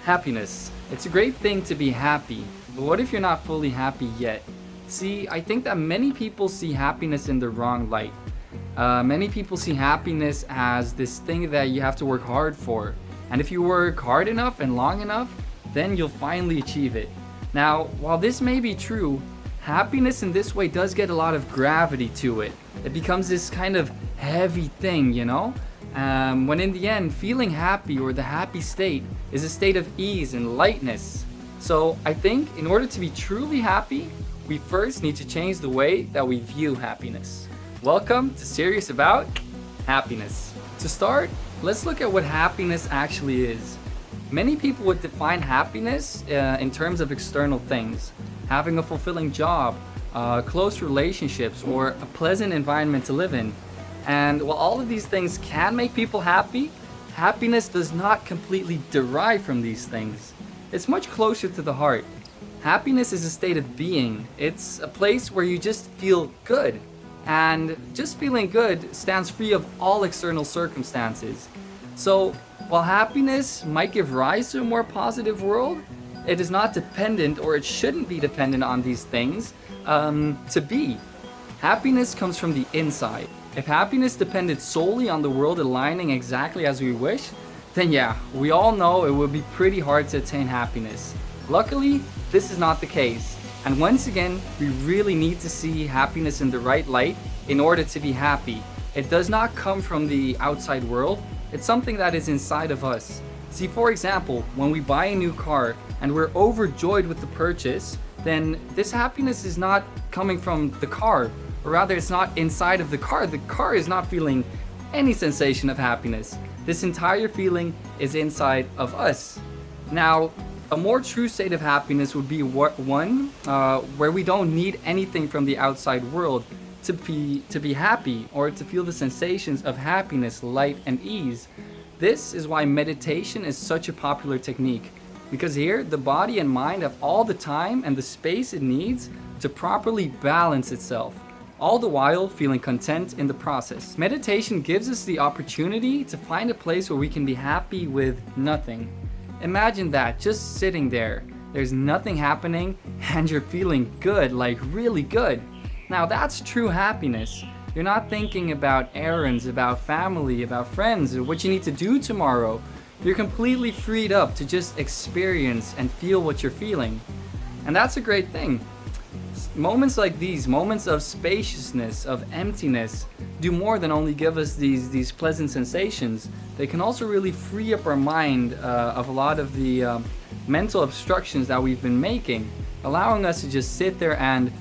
Happiness. It's a great thing to be happy, but what if you're not fully happy yet? See, I think that many people see happiness in the wrong light. Many people see happiness as this thing that you have to work hard for. And if you work hard enough and long enough, then you'll finally achieve it. Now, while this may be true, happiness in this way does get a lot of gravity to it. It becomes this kind of heavy thing, when in the end, feeling happy or the happy state is a state of ease and lightness. So I think in order to be truly happy, we first need to change the way that we view happiness. Welcome to Serious About Happiness. To start, let's look at what happiness actually is. Many people would define happiness in terms of external things. Having a fulfilling job, close relationships, or a pleasant environment to live in. And while all of these things can make people happy, happiness does not completely derive from these things. It's much closer to the heart. Happiness is a state of being. It's a place where you just feel good. And just feeling good stands free of all external circumstances. So while happiness might give rise to a more positive world, it is not dependent, or it shouldn't be dependent on these things to be. Happiness comes from the inside. If happiness depended solely on the world aligning exactly as we wish, then yeah, we all know it would be pretty hard to attain happiness. Luckily, this is not the case. And once again, we really need to see happiness in the right light in order to be happy. It does not come from the outside world. It's something that is inside of us. See, for example, when we buy a new car and we're overjoyed with the purchase, then this happiness is not coming from the car, or rather it's not inside of the car. The car is not feeling any sensation of happiness. This entire feeling is inside of us. Now, a more true state of happiness would be one where we don't need anything from the outside world to be happy, or to feel the sensations of happiness, light, and ease. This is why meditation is such a popular technique, because here the body and mind have all the time and the space it needs to properly balance itself, all the while feeling content in the process. Meditation gives us the opportunity to find a place where we can be happy with nothing. Imagine that, just sitting there. There's nothing happening and you're feeling good, like really good. Now that's true happiness. You're not thinking about errands, about family, about friends, or what you need to do tomorrow. You're completely freed up to just experience and feel what you're feeling. And that's a great thing. Moments like these, moments of spaciousness, of emptiness, do more than only give us these pleasant sensations. They can also really free up our mind of a lot of the mental obstructions that we've been making, allowing us to just sit there and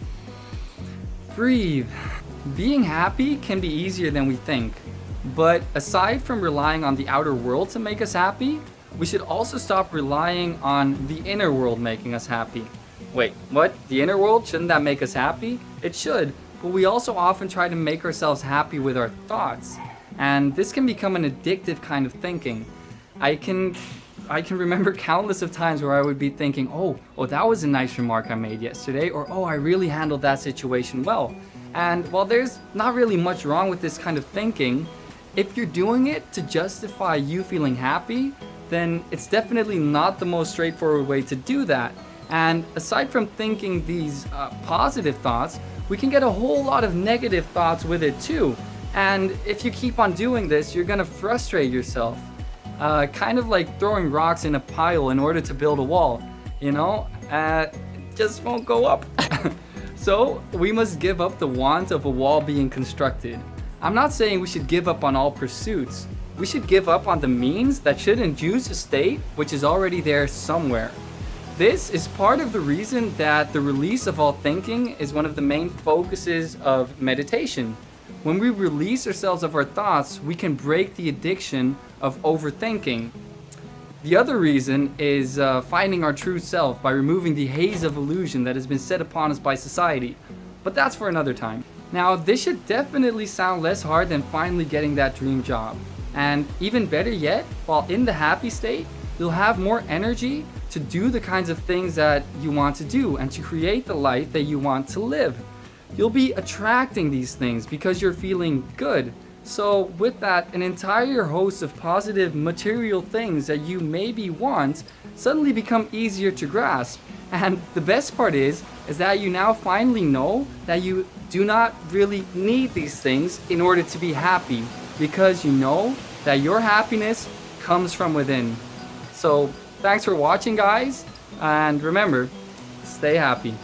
breathe. Being happy can be easier than we think, but aside from relying on the outer world to make us happy, we should also stop relying on the inner world making us happy. Wait, what? The inner world? Shouldn't that make us happy? It should, but we also often try to make ourselves happy with our thoughts, and this can become an addictive kind of thinking. I can remember countless of times where I would be thinking, oh, that was a nice remark I made yesterday, or oh, I really handled that situation well. And while there's not really much wrong with this kind of thinking, if you're doing it to justify you feeling happy, then it's definitely not the most straightforward way to do that. And aside from thinking these positive thoughts, we can get a whole lot of negative thoughts with it too. And if you keep on doing this, you're gonna frustrate yourself. Kind of like throwing rocks in a pile in order to build a wall, it just won't go up. So we must give up the want of a wall being constructed. I'm not saying we should give up on all pursuits. We should give up on the means that should induce a state which is already there somewhere. This is part of the reason that the release of all thinking is one of the main focuses of meditation. When we release ourselves of our thoughts, we can break the addiction of overthinking. The other reason is finding our true self by removing the haze of illusion that has been set upon us by society. But that's for another time. Now, this should definitely sound less hard than finally getting that dream job. And even better yet, while in the happy state, you'll have more energy to do the kinds of things that you want to do and to create the life that you want to live. You'll be attracting these things because you're feeling good. So with that, an entire host of positive material things that you maybe want suddenly become easier to grasp. And the best part is that you now finally know that you do not really need these things in order to be happy, because you know that your happiness comes from within. So thanks for watching, guys, and remember, stay happy.